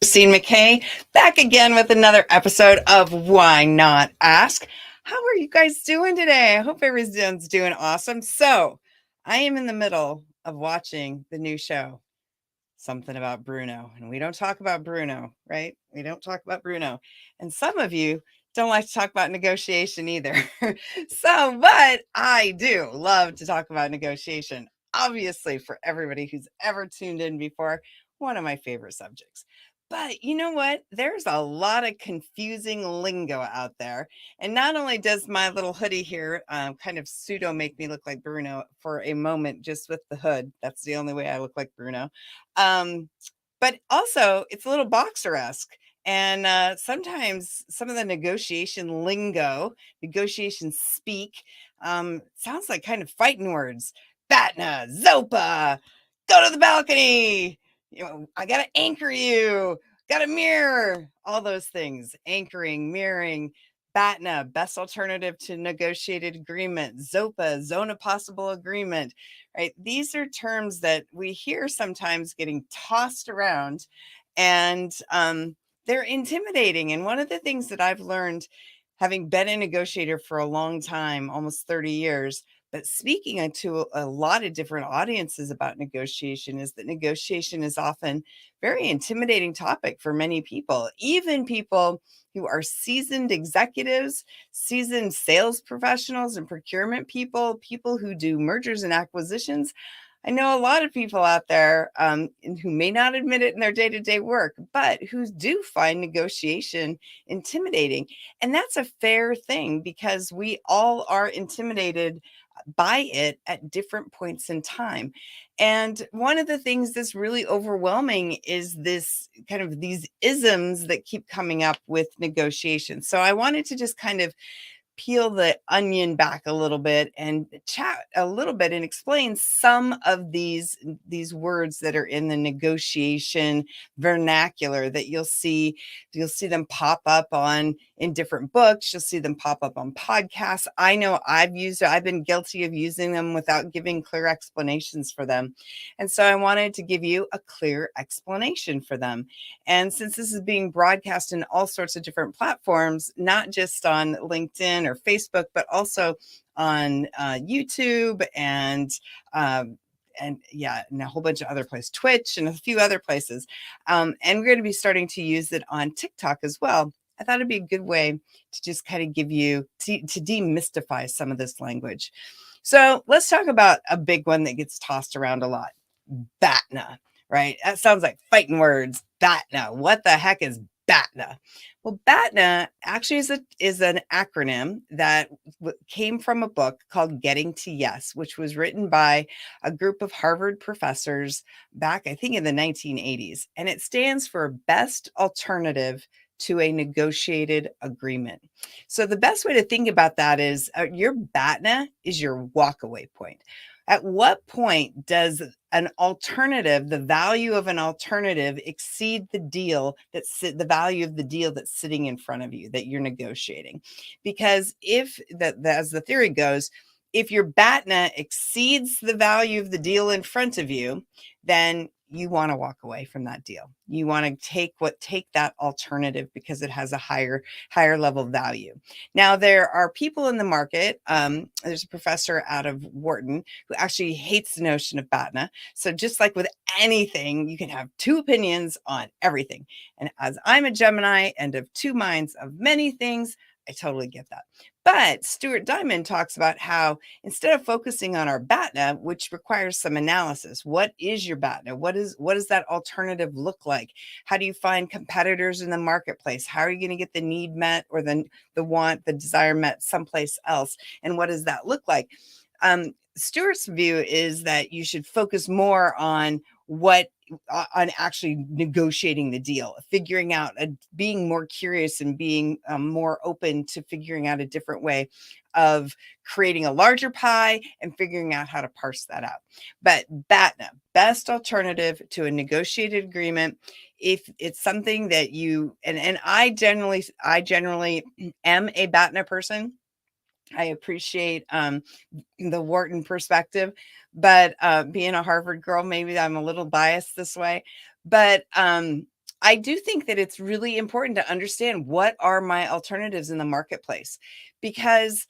Christine McKay, back again with another episode of Why Not Ask. How are you guys doing today? I hope everyone's doing awesome. So, I am in the middle of watching the new show, Something About Bruno. And we don't talk about Bruno, right? We don't talk about Bruno. And some of you don't like to talk about negotiation either. But I do love to talk about negotiation. Obviously, for everybody who's ever tuned in before, one of my favorite subjects. But you know what? There's a lot of confusing lingo out there. And not only does my little hoodie here kind of pseudo make me look like Bruno for a moment just with the hood, that's the only way I look like Bruno. Um, but also, it's a little boxer-esque. And sometimes some of the negotiation lingo, negotiation speak, sounds like kind of fighting words. Batna, ZOPA, go to the balcony. I got to anchor you, got a mirror, all those things. Anchoring, mirroring, BATNA, best alternative to negotiated agreement, ZOPA, zone of possible agreement, right? These are terms that we hear sometimes getting tossed around, and they're intimidating. And one of the things that I've learned, having been a negotiator for a long time, almost 30 years, but speaking to a lot of different audiences about negotiation, is that negotiation is often very intimidating topic for many people, even people who are seasoned executives, seasoned sales professionals and procurement people, people who do mergers and acquisitions. I know a lot of people out there who may not admit it in their day-to-day work, but who do find negotiation intimidating. And that's a fair thing, because we all are intimidated by it at different points in time. And one of the things that's really overwhelming is this kind of these isms that keep coming up with negotiation. So I wanted to just kind of peel the onion back a little bit and chat a little bit and explain some of these words that are in the negotiation vernacular that you'll see them pop up on in different books. You'll see them pop up on podcasts. I know I've been guilty of using them without giving clear explanations for them. And so I wanted to give you a clear explanation for them. And since this is being broadcast in all sorts of different platforms, not just on LinkedIn or Facebook, but also on YouTube and yeah, and a whole bunch of other places, Twitch and a few other places. And we're going to be starting to use it on TikTok as well. I thought it'd be a good way to just kind of give you to demystify some of this language. So let's talk about a big one that gets tossed around a lot. BATNA, right? That sounds like fighting words. BATNA. What the heck is BATNA? Well, BATNA actually is an acronym that came from a book called Getting to Yes, which was written by a group of Harvard professors back, I think, in the 1980s. And it stands for Best Alternative to a Negotiated Agreement. So the best way to think about that is your BATNA is your walkaway point. At what point does an alternative, the value of an alternative, exceed the value of the deal that's sitting in front of you that you're negotiating? Because if as the theory goes, if your BATNA exceeds the value of the deal in front of you, then you want to walk away from that deal. You want to take that alternative because it has a higher level value. Now, there are people in the market. There's a professor out of Wharton who actually hates the notion of BATNA. So just like with anything, you can have two opinions on everything. And as I'm a Gemini and of two minds of many things, I totally get that. But Stuart Diamond talks about how instead of focusing on our BATNA, which requires some analysis, what is your BATNA? What does that alternative look like? How do you find competitors in the marketplace? How are you going to get the need met or the want, the desire met someplace else? And what does that look like? Stuart's view is that you should focus more on on actually negotiating the deal, figuring out, being more curious and being more open to figuring out a different way of creating a larger pie and figuring out how to parse that out. But BATNA, best alternative to a negotiated agreement. If it's something that you, and I generally am a BATNA person. I appreciate the Wharton perspective, but being a Harvard girl, maybe I'm a little biased this way. But I do think that it's really important to understand what are my alternatives in the marketplace, because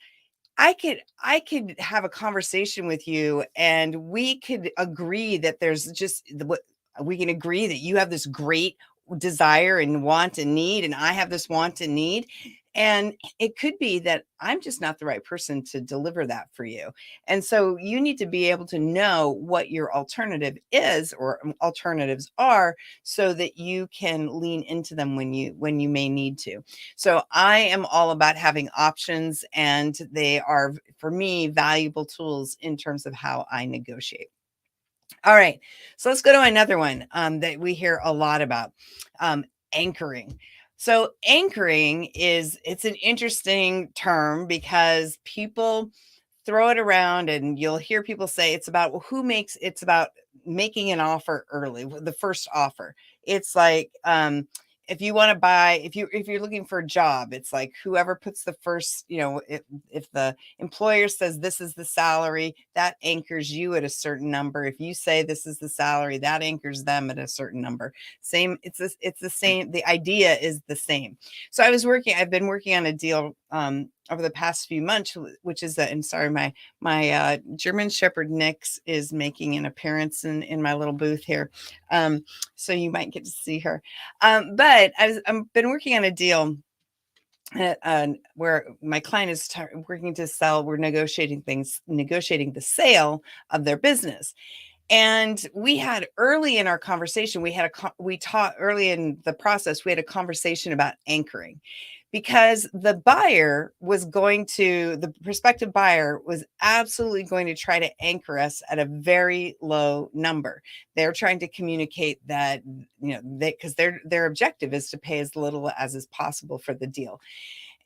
I could have a conversation with you and we could agree that there's just what we can agree that you have this great desire and want and need, and I have this want and need. And it could be that I'm just not the right person to deliver that for you. And so you need to be able to know what your alternative is, or alternatives are, so that you can lean into them when you may need to. So I am all about having options, and they are, for me, valuable tools in terms of how I negotiate. All right, so let's go to another one that we hear a lot about, anchoring. So anchoring it's an interesting term because people throw it around, and you'll hear people say it's about, well, it's about making an offer early, the first offer. It's like, if you want to buy, if you're looking for a job, it's like whoever puts the first, if the employer says this is the salary, that anchors you at a certain number. If you say this is the salary, that anchors them at a certain number. Same, it's the same. The idea is the same. So I've been working on a deal over the past few months, which is and sorry, my German Shepherd Nix is making an appearance in my little booth here, so you might get to see her. But I've been working on a deal where my client is working to sell. We're negotiating the sale of their business. And we had early in our conversation, we taught early in the process, we had a conversation about anchoring, because the prospective buyer was absolutely going to try to anchor us at a very low number. They're trying to communicate that, because their objective is to pay as little as is possible for the deal.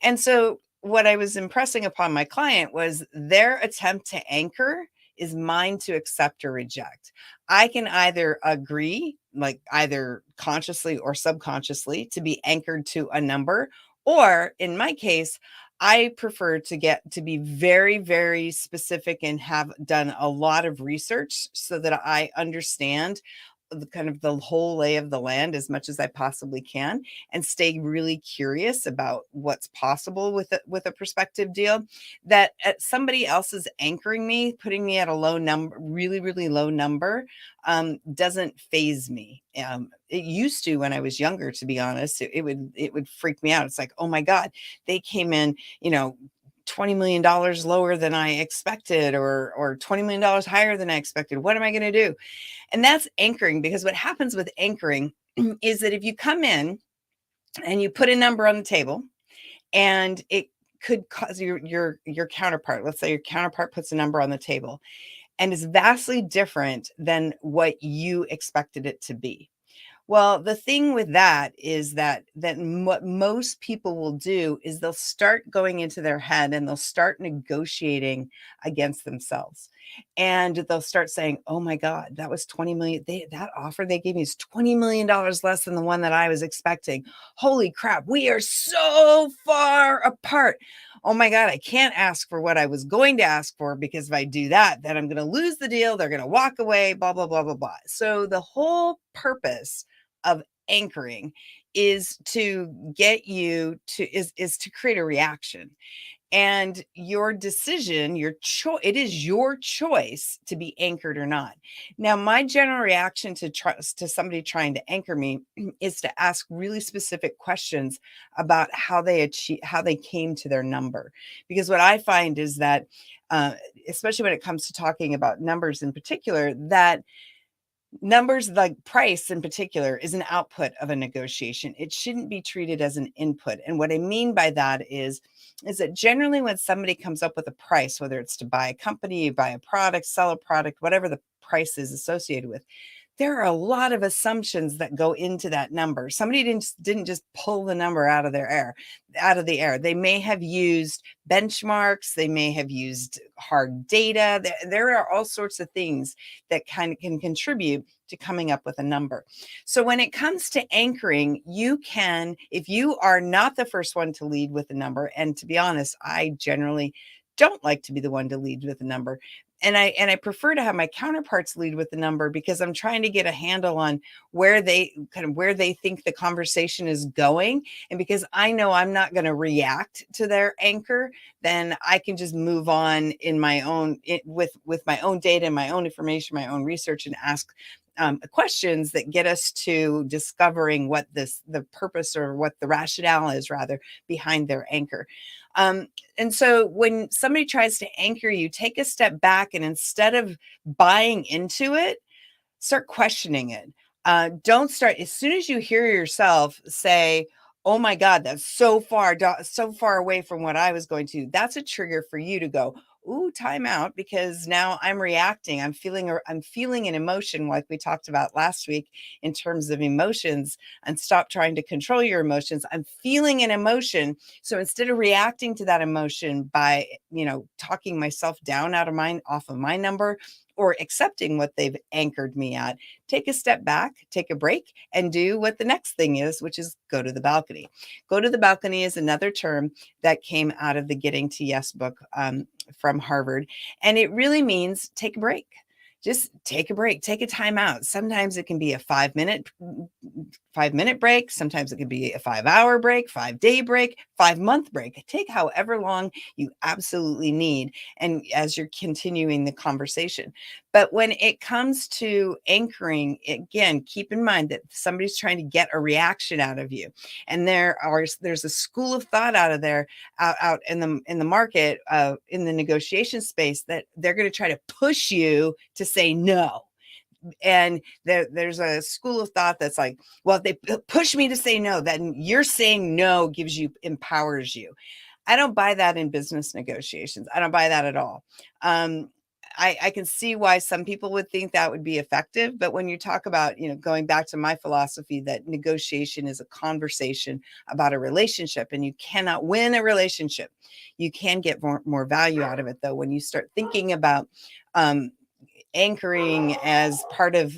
And so what I was impressing upon my client was their attempt to anchor is mine to accept or reject. I can either agree, like either consciously or subconsciously, to be anchored to a number, or in my case, I prefer to be very, very specific and have done a lot of research so that I understand the whole lay of the land as much as I possibly can, and stay really curious about what's possible with a prospective deal. That somebody else is anchoring me, putting me at a low number, really, really low number, doesn't phase me. It used to when I was younger, to be honest. It would freak me out. It's like, oh my God, they came in, $20 million lower than I expected, or $20 million higher than I expected. What am I going to do? And that's anchoring, because what happens with anchoring is that if you come in and you put a number on the table, and it could cause your counterpart, let's say your counterpart puts a number on the table and is vastly different than what you expected it to be. Well, the thing with that is that what most people will do is they'll start going into their head and they'll start negotiating against themselves. And they'll start saying, "Oh my God, that was 20 million. That offer they gave me is $20 million less than the one that I was expecting. Holy crap, we are so far apart. Oh my God, I can't ask for what I was going to ask for, because if I do that, then I'm going to lose the deal. They're going to walk away, blah, blah, blah, blah, blah." So the whole purpose of anchoring is to get you to is to create a reaction. And your decision, it is your choice to be anchored or not. Now, my general reaction to somebody trying to anchor me is to ask really specific questions about how they came to their number. Because what I find is that, uh, especially when it comes to talking about numbers in particular, that numbers, like price in particular, is an output of a negotiation. It shouldn't be treated as an input. And what I mean by that is that generally when somebody comes up with a price, whether it's to buy a company, buy a product, sell a product, whatever the price is associated with, there are a lot of assumptions that go into that number. Somebody didn't just pull the number out of the air. They may have used benchmarks, they may have used hard data. There are all sorts of things that kind of can contribute to coming up with a number. So when it comes to anchoring, you can, if you are not the first one to lead with a number, and to be honest, I generally don't like to be the one to lead with a number. And I prefer to have my counterparts lead with the number because I'm trying to get a handle on where they think the conversation is going. And because I know I'm not going to react to their anchor, then I can just move on in my own with my own data and my own information, my own research, and ask questions that get us to discovering what the purpose, or what the rationale is rather, behind their anchor. And so when somebody tries to anchor you, take a step back, and instead of buying into it, start questioning it. Don't start as soon as you hear yourself say, "Oh my God, that's so far away from what I was going to." That's a trigger for you to go, "Ooh, time out," because now I'm reacting. I'm feeling an emotion, like we talked about last week in terms of emotions, and stop trying to control your emotions. I'm feeling an emotion. So instead of reacting to that emotion by, talking myself down off of my number, or accepting what they've anchored me at, take a step back, take a break, and do what the next thing is, which is go to the balcony. Go to the balcony is another term that came out of the Getting to Yes book from Harvard. And it really means take a break. Just take a break, take a time out. Sometimes it can be a 5-minute break. Sometimes it could be a 5-hour break, 5-day break, 5-month break. Take however long you absolutely need. And as you're continuing the conversation. But when it comes to anchoring, again, keep in mind that somebody's trying to get a reaction out of you. And there's a school of thought out in the market, in the negotiation space, that they're going to try to push you to say no. And there's a school of thought that's like, well, if they push me to say no, then you're saying no empowers you. I don't buy that in business negotiations. I don't buy that at all. I can see why some people would think that would be effective, but when you talk about, going back to my philosophy that negotiation is a conversation about a relationship, and you cannot win a relationship. You can get more value out of it, though, when you start thinking about anchoring as part of,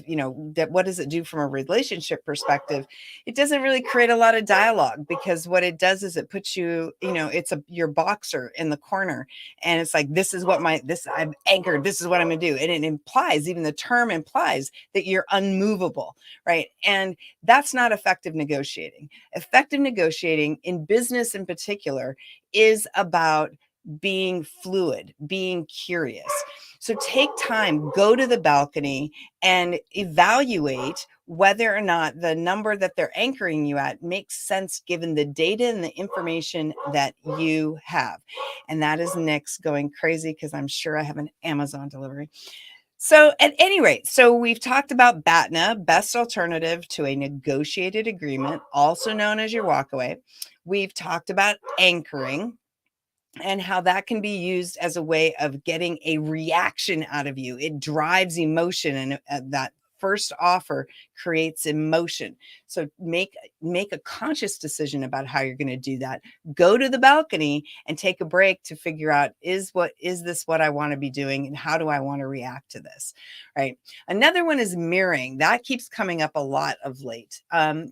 that what does it do from a relationship perspective. It doesn't really create a lot of dialogue, because what it does is it puts you, it's your boxer in the corner, and it's like, this is what I'm anchored, this is what I'm gonna do. And it implies, even the term implies, that you're unmovable, right? And that's not effective negotiating. Effective negotiating in business in particular is about being fluid, being curious. So take time, go to the balcony, and evaluate whether or not the number that they're anchoring you at makes sense given the data and the information that you have. And that is Nick's going crazy because I'm sure I have an Amazon delivery. So at any rate, so we've talked about BATNA, best alternative to a negotiated agreement, also known as your walkaway. We've talked about anchoring, and how that can be used as a way of getting a reaction out of you. It drives emotion, and that first offer creates emotion. So make a conscious decision about how you're going to do that. Go to the balcony and take a break to figure out, is this what I want to be doing, and how do I want to react to this, right? Another one is mirroring. That keeps coming up a lot of late.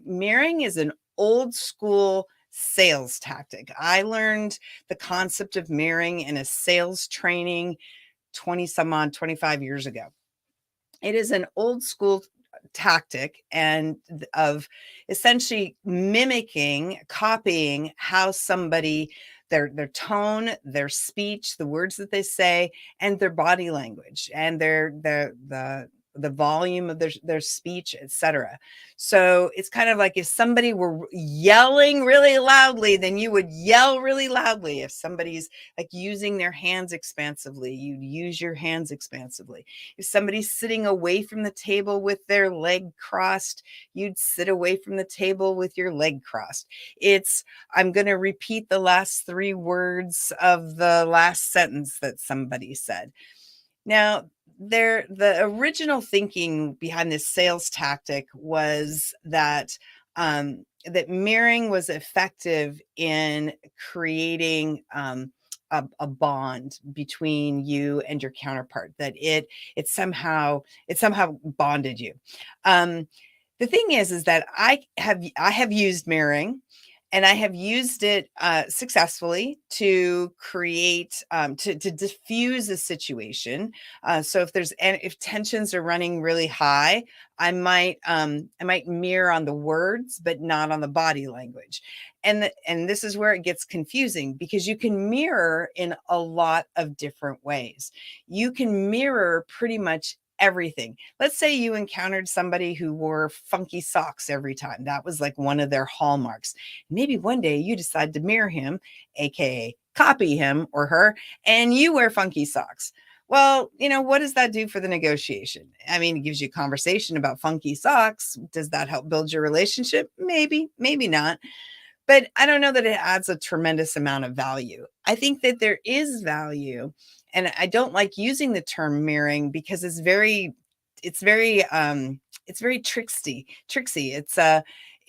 Mirroring is an old school sales tactic. I learned the concept of mirroring in a sales training 25 years ago. It is an old school tactic, and of essentially mimicking, copying how somebody, their tone, their speech, the words that they say, and their body language, and the volume of their speech, etc. So it's kind of like, if somebody were yelling really loudly, then you would yell really loudly. If somebody's like using their hands expansively, you'd use your hands expansively. If somebody's sitting away from the table with their leg crossed, you'd sit away from the table with your leg crossed. I'm going to repeat the last 3 words of the last sentence that somebody said. Now, the original thinking behind this sales tactic was that that mirroring was effective in creating a bond between you and your counterpart, that it somehow bonded you. The thing is that I have used mirroring, And I have used it successfully to create to diffuse a situation. So if tensions are running really high, I might mirror on the words, but not on the body language. And this is where it gets confusing, because you can mirror in a lot of different ways. You can mirror pretty much everything. Let's say you encountered somebody who wore funky socks every time. That was like one of their hallmarks. Maybe one day you decide to mirror him, aka copy him or her, and you wear funky socks. Well, what does that do for the negotiation? I mean, it gives you a conversation about funky socks. Does that help build your relationship? Maybe, maybe not. But I don't know that it adds a tremendous amount of value. I think that there is value, and I don't like using the term mirroring because it's very it's very tricksy.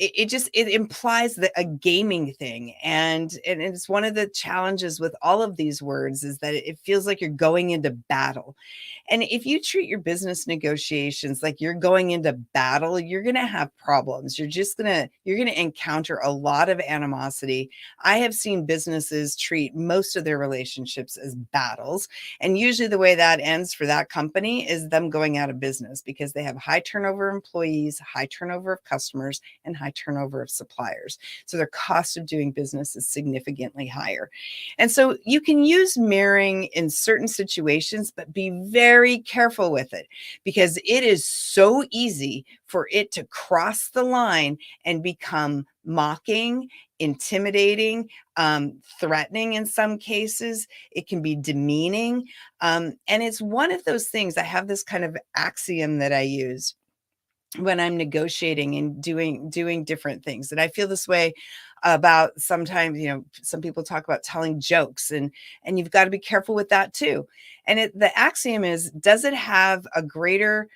It implies that a gaming thing, and it's one of the challenges with all of these words is that it feels like you're going into battle. And if you treat your business negotiations like you're going into battle, you're going to have problems. You're going to encounter a lot of animosity. I have seen businesses treat most of their relationships as battles, and usually the way that ends for that company is them going out of business because they have high turnover employees, high turnover of customers, and high turnover of suppliers. So their cost of doing business is significantly higher. And so you can use mirroring in certain situations, but be very careful with it, because it is so easy for it to cross the line and become mocking, intimidating, threatening in some cases. It can be demeaning. And it's one of those things. I have this kind of axiom that I use when I'm negotiating and doing different things. And I feel this way about sometimes, some people talk about telling jokes, and you've got to be careful with that too. And the axiom is, does it have a greater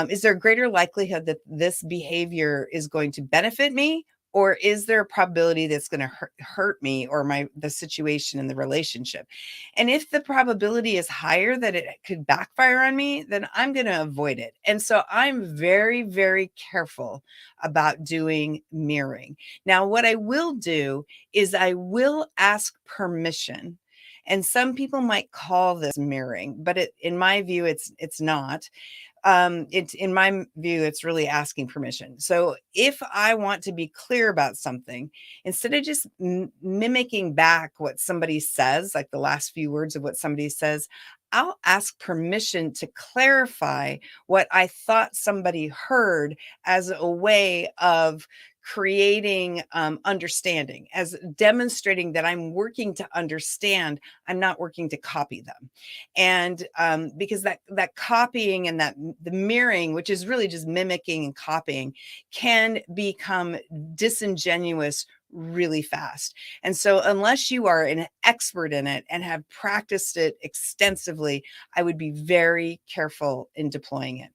is there a greater likelihood that this behavior is going to benefit me, or is there a probability that's going to hurt me or the situation in the relationship? And if the probability is higher that it could backfire on me, then I'm going to avoid it. And so I'm very, very careful about doing mirroring. Now, what I will do is I will ask permission. And some people might call this mirroring, but in my view, it's not. It's in my view, it's really asking permission. So if I want to be clear about something, instead of just mimicking back what somebody says, like the last few words of what somebody says, I'll ask permission to clarify what I thought somebody heard, as a way of creating understanding, as demonstrating that I'm working to understand. I'm not working to copy them. And because that copying and the mirroring, which is really just mimicking and copying, can become disingenuous really fast. And so unless you are an expert in it and have practiced it extensively, I would be very careful in deploying it.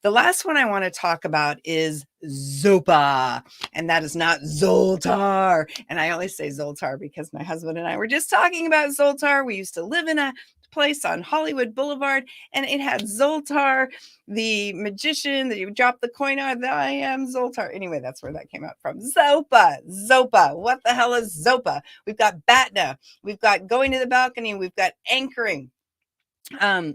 The last one I want to talk about is ZOPA, and that is not Zoltar. And I only say Zoltar because my husband and I were just talking about Zoltar. We used to live in a place on Hollywood Boulevard, and it had Zoltar, the magician that you drop the coin on. I am Zoltar. Anyway, that's where that came out from. ZOPA. What the hell is ZOPA? We've got Batna. We've got going to the balcony. We've got anchoring.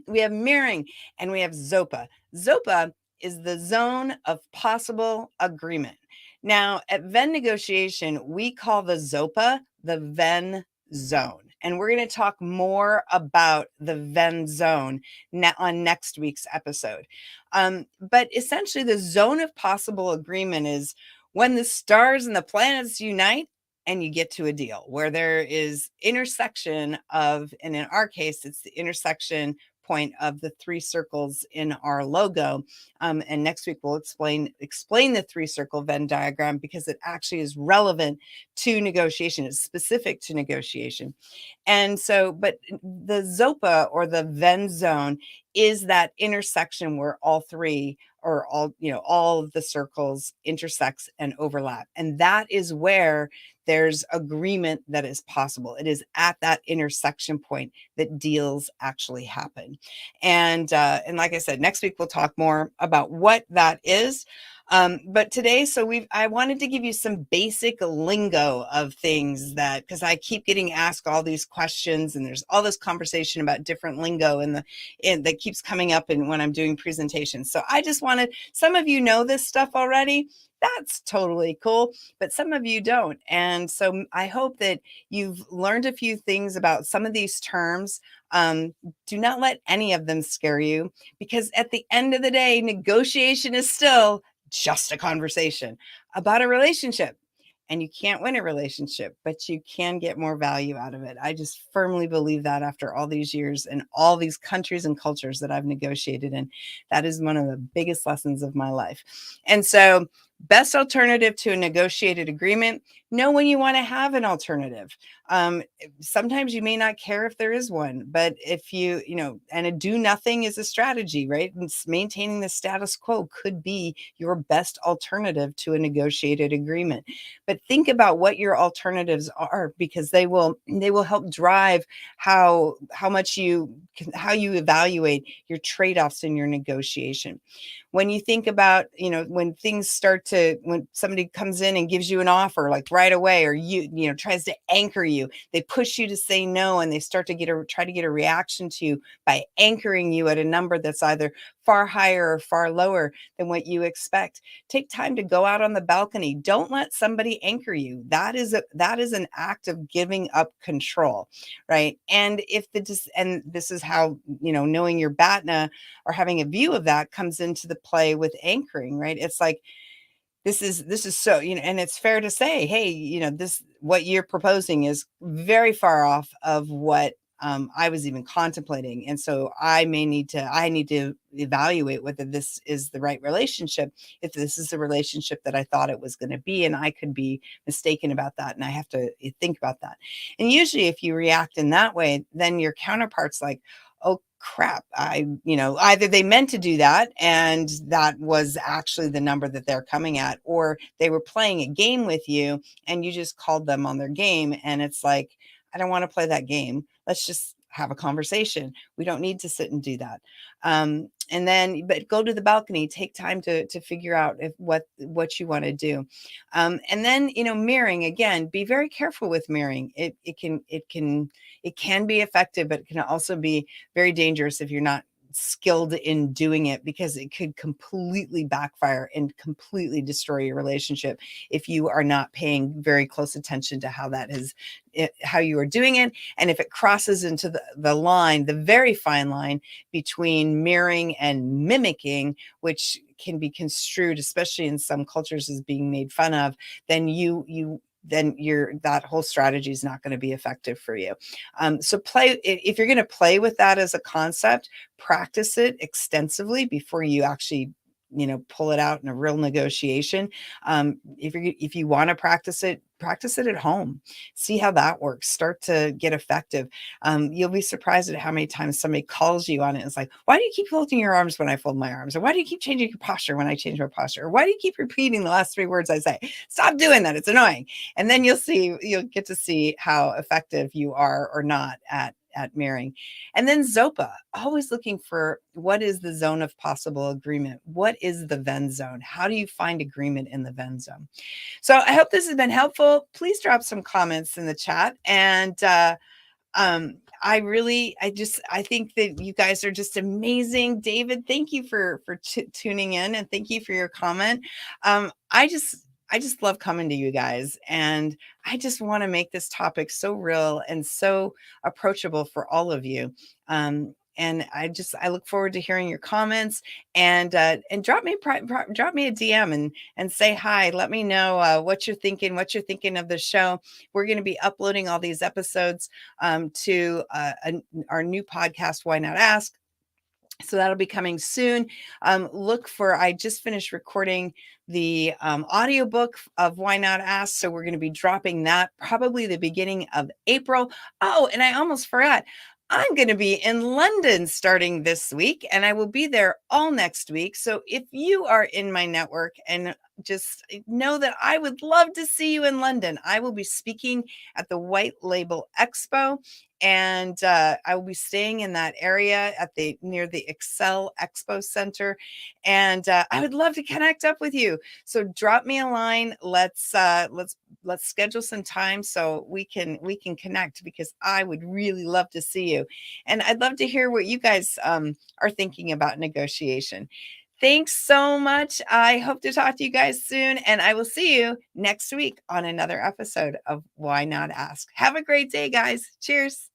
We have mirroring, and we have ZOPA. ZOPA is the zone of possible agreement. Now, at Venn negotiation, we call the ZOPA the Venn zone. And we're going to talk more about the Venn zone on next week's episode. But essentially, the zone of possible agreement is when the stars and the planets unite and you get to a deal where there is intersection of, and in our case, it's the intersection point of the three circles in our logo. And next week we'll explain the three circle Venn diagram, because it actually is relevant to negotiation. It's specific to negotiation. And so, but the ZOPA, or the Venn zone, is that intersection where all three, or all of the circles intersects and overlap. And that is where there's agreement that is possible. It is at that intersection point that deals actually happen. And like I said, next week we'll talk more about what that is. But today, I wanted to give you some basic lingo of things that, because I keep getting asked all these questions, and there's all this conversation about different lingo that keeps coming up when I'm doing presentations. So I just wanted, some of you know this stuff already. That's totally cool, but some of you don't. And so I hope that you've learned a few things about some of these terms. Do not let any of them scare you, because at the end of the day, negotiation is still just a conversation about a relationship. And you can't win a relationship, but you can get more value out of it. I just firmly believe that after all these years and all these countries and cultures that I've negotiated in. That is one of the biggest lessons of my life. And so, best alternative to a negotiated agreement, know when you want to have an alternative. Um, Sometimes you may not care if there is one, but if and a do nothing is a strategy, right? And maintaining the status quo could be your best alternative to a negotiated agreement. But think about what your alternatives are, because they will help drive how you evaluate your trade-offs in your negotiation. When you think about, when somebody comes in and gives you an offer like right away, or tries to anchor you, they push you to say no, and they start to try to get a reaction to you by anchoring you at a number that's either far higher or far lower than what you expect. Take time to go out on the balcony. Don't let somebody anchor you. That is an act of giving up control, right? And and this is how, knowing your Batna or having a view of that comes into the play with anchoring, right? It's like, this is so, and it's fair to say, hey, this, what you're proposing is very far off of what I was even contemplating. And so I need to evaluate whether this is the right relationship, if this is the relationship that I thought it was going to be. And I could be mistaken about that. And I have to think about that. And usually if you react in that way, then your counterpart's like, oh crap, either they meant to do that and that was actually the number that they're coming at, or they were playing a game with you and you just called them on their game. And it's like, I don't want to play that game. Let's just have a conversation. We don't need to sit and do that. But go to the balcony, take time to figure out what you want to do. And then, mirroring, again, be very careful with mirroring. It can be effective, but it can also be very dangerous if you're not skilled in doing it, because it could completely backfire and completely destroy your relationship if you are not paying very close attention to how you are doing it. And if it crosses into the very fine line between mirroring and mimicking, which can be construed, especially in some cultures, as being made fun of, then that whole strategy is not going to be effective for you. So if you're going to play with that as a concept, practice it extensively before you actually pull it out in a real negotiation. If you want to practice it at home. See how that works. Start to get effective. You'll be surprised at how many times somebody calls you on it. It's like, why do you keep folding your arms when I fold my arms? Or why do you keep changing your posture when I change my posture? Or why do you keep repeating the last 3 words I say? Stop doing that. It's annoying. And then you'll get to see how effective you are or not at mirroring. And then ZOPA, always looking for what is the zone of possible agreement? What is the Venn zone? How do you find agreement in the Venn zone? So I hope this has been helpful. Please drop some comments in the chat. And I think that you guys are just amazing. David, thank you for tuning in, and thank you for your comment. I just love coming to you guys, and I just want to make this topic so real and so approachable for all of you. And I look forward to hearing your comments, and drop me a DM and say hi. Let me know what you're thinking of the show. We're going to be uploading all these episodes to our new podcast, Why Not Ask. So that'll be coming soon. I just finished recording the audiobook of Why Not Ask. So we're going to be dropping that probably the beginning of April. Oh, and I almost forgot. I'm going to be in London starting this week, and I will be there all next week. So if you are in my network and just know that I would love to see you in London. I will be speaking at the White Label Expo, and I will be staying in that area at the near the Excel Expo Center, and I would love to connect up with you. So drop me a line. Let's schedule some time so we can connect, because I would really love to see you, and I'd love to hear what you guys are thinking about negotiation. Thanks so much. I hope to talk to you guys soon, and I will see you next week on another episode of Why Not Ask. Have a great day, guys. Cheers.